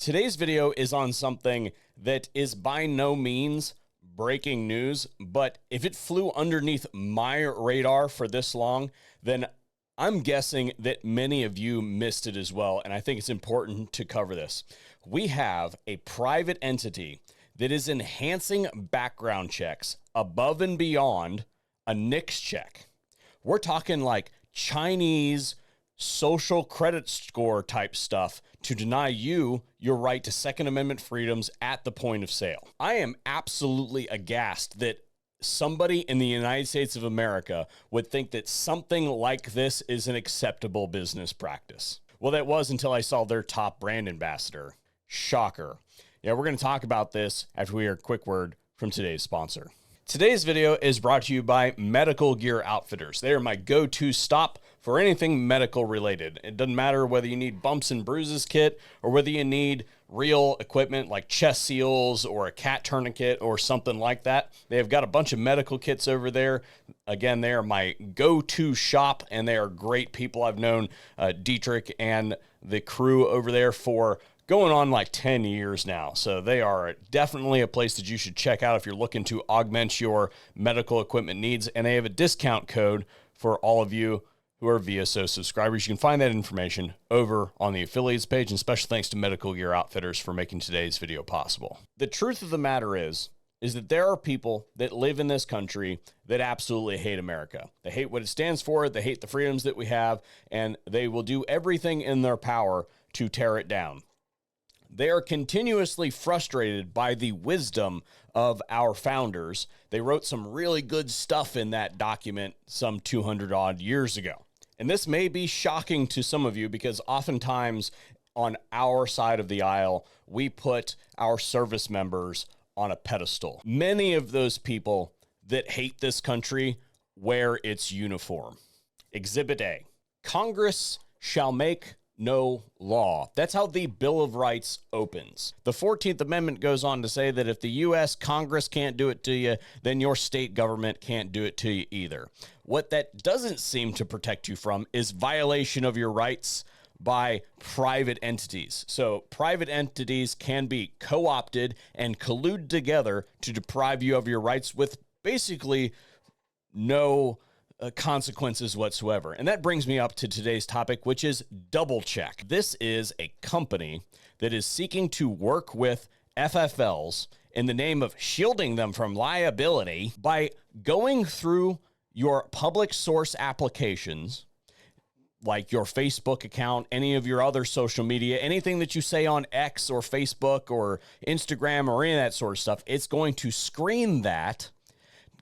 Today's video is on something that is by no means breaking news, but if it flew underneath my radar for this long, then I'm guessing that many of you missed it as well, and I think it's important to cover this. We have a private entity that is enhancing background checks above and beyond a NICS check. We're talking like Chinese social credit score type stuff to deny you your right to Second Amendment freedoms at the point of sale. I am absolutely aghast that somebody in the United States of America would think that something like this is an acceptable business practice. Well, that was until I saw their top brand ambassador. Shocker. Yeah, we're going to talk about this after we hear a quick word from today's sponsor. Today's video is brought to you by Medical Gear Outfitters. They are my go-to stop for anything medical related. It doesn't matter whether you need bumps and bruises kit or whether you need real equipment like chest seals or a cat tourniquet or something like that. They have got a bunch of medical kits over there. Again, they are my go-to shop, and they are great people. I've known Dietrich and the crew over there for going on like 10 years now. So they are definitely a place that you should check out if you're looking to augment your medical equipment needs. And they have a discount code for all of you who are VSO subscribers. You can find that information over on the affiliates page, and special thanks to Medical Gear Outfitters for making today's video possible. The truth of the matter is that there are people that live in this country that absolutely hate America. They hate what it stands for, they hate the freedoms that we have, and they will do everything in their power to tear it down. They are continuously frustrated by the wisdom of our founders. They wrote some really good stuff in that document some 200 odd years ago. And this may be shocking to some of you because oftentimes on our side of the aisle, we put our service members on a pedestal. Many of those people that hate this country wear its uniform. Exhibit A, Congress shall make no law. That's how the Bill of Rights opens. The 14th Amendment goes on to say that if the U.S. Congress can't do it to you, then your state government can't do it to you either. What that doesn't seem to protect you from is violation of your rights by private entities. So private entities can be co-opted and collude together to deprive you of your rights with basically no consequences whatsoever. And that brings me up to today's topic, which is Double Check. This is a company that is seeking to work with FFLs in the name of shielding them from liability by going through your public source applications, like your Facebook account, any of your other social media, anything that you say on X or Facebook or Instagram or any of that sort of stuff. It's going to screen that,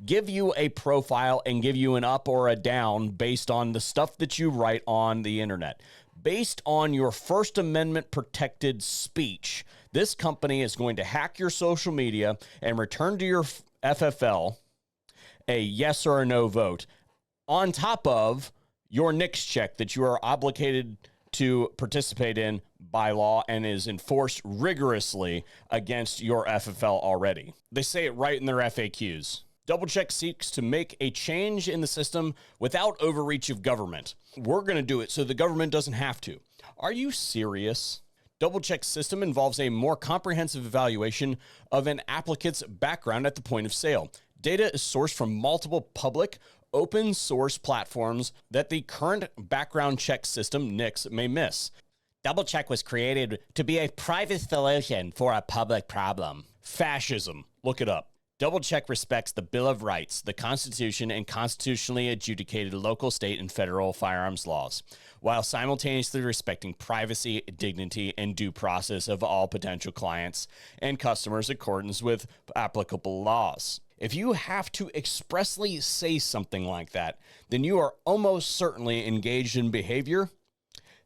give you a profile, and give you an up or a down based on the stuff that you write on the internet. Based on your First Amendment protected speech, this company is going to hack your social media and return to your FFL a yes or a no vote on top of your NICS check that you are obligated to participate in by law and is enforced rigorously against your FFL already. They say it right in their FAQs. Double Check seeks to make a change in the system without overreach of government. We're going to do it so the government doesn't have to. Are you serious? Double Check's system involves a more comprehensive evaluation of an applicant's background at the point of sale. Data is sourced from multiple public, open source platforms that the current background check system, NICS, may miss. Double Check was created to be a private solution for a public problem. Fascism. Look it up. Double Check respects the Bill of Rights, the Constitution, and constitutionally adjudicated local, state, and federal firearms laws, while simultaneously respecting privacy, dignity, and due process of all potential clients and customers in accordance with applicable laws. If you have to expressly say something like that, then you are almost certainly engaged in behavior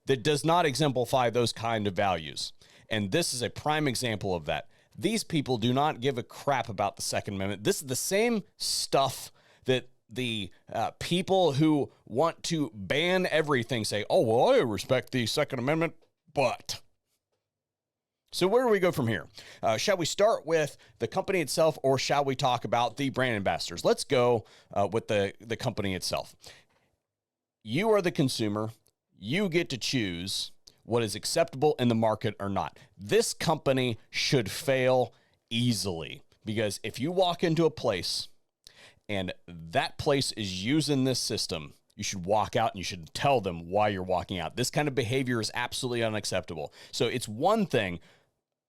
that does not exemplify those kind of values. And this is a prime example of that. These people do not give a crap about the Second Amendment. This is the same stuff that the people who want to ban everything say, oh, well, I respect the Second Amendment, but. So where do we go from here? Shall we start with the company itself, or shall we talk about the brand ambassadors? Let's go with the company itself. You are the consumer. You get to choose what is acceptable in the market or not. This company should fail easily, because if you walk into a place and that place is using this system, you should walk out and you should tell them why you're walking out. This kind of behavior is absolutely unacceptable. So it's one thing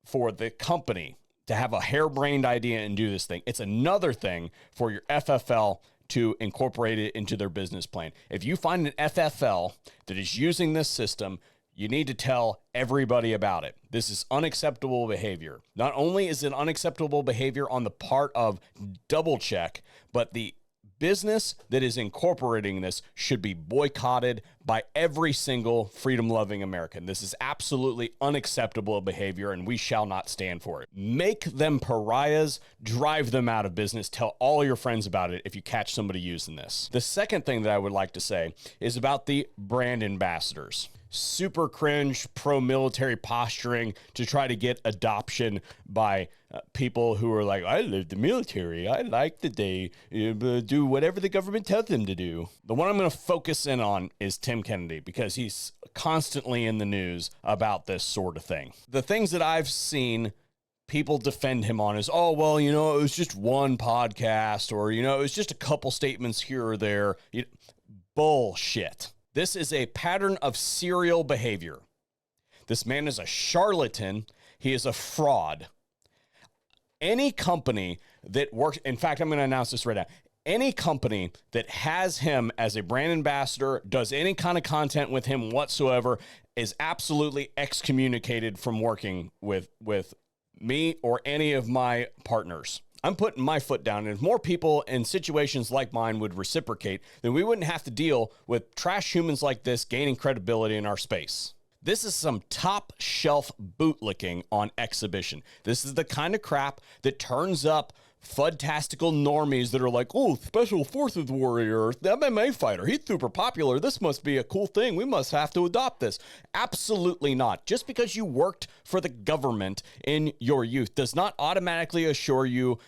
for the company to have a harebrained idea and do this thing. It's another thing for your FFL to incorporate it into their business plan. If you find an FFL that is using this system, you need to tell everybody about it. This is unacceptable behavior. Not only is it unacceptable behavior on the part of Double Check, but the business that is incorporating this should be boycotted by every single freedom-loving American. This is absolutely unacceptable behavior, and we shall not stand for it. Make them pariahs, drive them out of business, tell all your friends about it if you catch somebody using this. The second thing that I would like to say is about the brand ambassadors. Super cringe, pro-military posturing to try to get adoption by people who are like, I live the military. I like that they do whatever the government tells them to do. The one I'm going to focus in on is Tim Kennedy, because he's constantly in the news about this sort of thing. The things that I've seen people defend him on is, oh, well, you know, it was just one podcast, or, you know, it was just a couple statements here or there. Bullshit. This is a pattern of serial behavior. This man is a charlatan. He is a fraud. Any company that works, in fact, I'm going to announce this right now. Any company that has him as a brand ambassador, does any kind of content with him whatsoever, is absolutely excommunicated from working with me or any of my partners. I'm putting my foot down, and if more people in situations like mine would reciprocate, then we wouldn't have to deal with trash humans like this gaining credibility in our space. This is some top shelf bootlicking on exhibition. This is the kind of crap that turns up fudtastical normies that are like, oh, special forces warrior, the MMA fighter, he's super popular. This must be a cool thing. We must have to adopt this. Absolutely not. Just because you worked for the government in your youth does not automatically assure you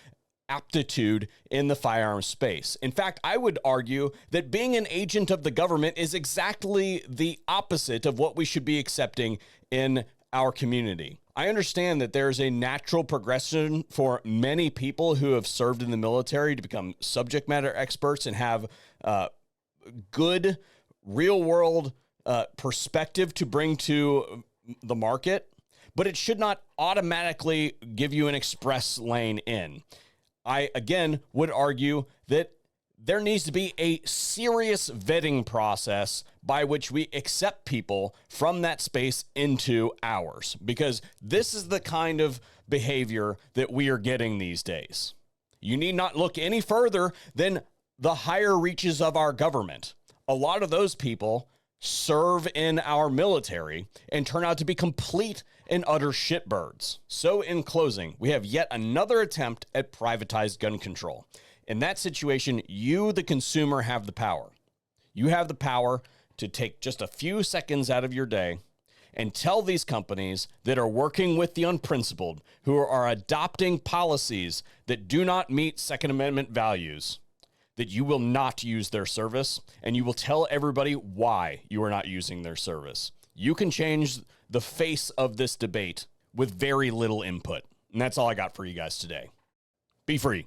aptitude in the firearms space. In fact, I would argue that being an agent of the government is exactly the opposite of what we should be accepting in our community. I understand that there's a natural progression for many people who have served in the military to become subject matter experts and have good real world perspective to bring to the market, but it should not automatically give you an express lane in. I, again, would argue that there needs to be a serious vetting process by which we accept people from that space into ours, because this is the kind of behavior that we are getting these days. You need not look any further than the higher reaches of our government. A lot of those people serve in our military and turn out to be complete and utter shitbirds. So in closing, we have yet another attempt at privatized gun control. In that situation, you, the consumer, have the power. You have the power to take just a few seconds out of your day and tell these companies that are working with the unprincipled, who are adopting policies that do not meet Second Amendment values, that you will not use their service, and you will tell everybody why you are not using their service. You can change the face of this debate with very little input. And that's all I got for you guys today. Be free.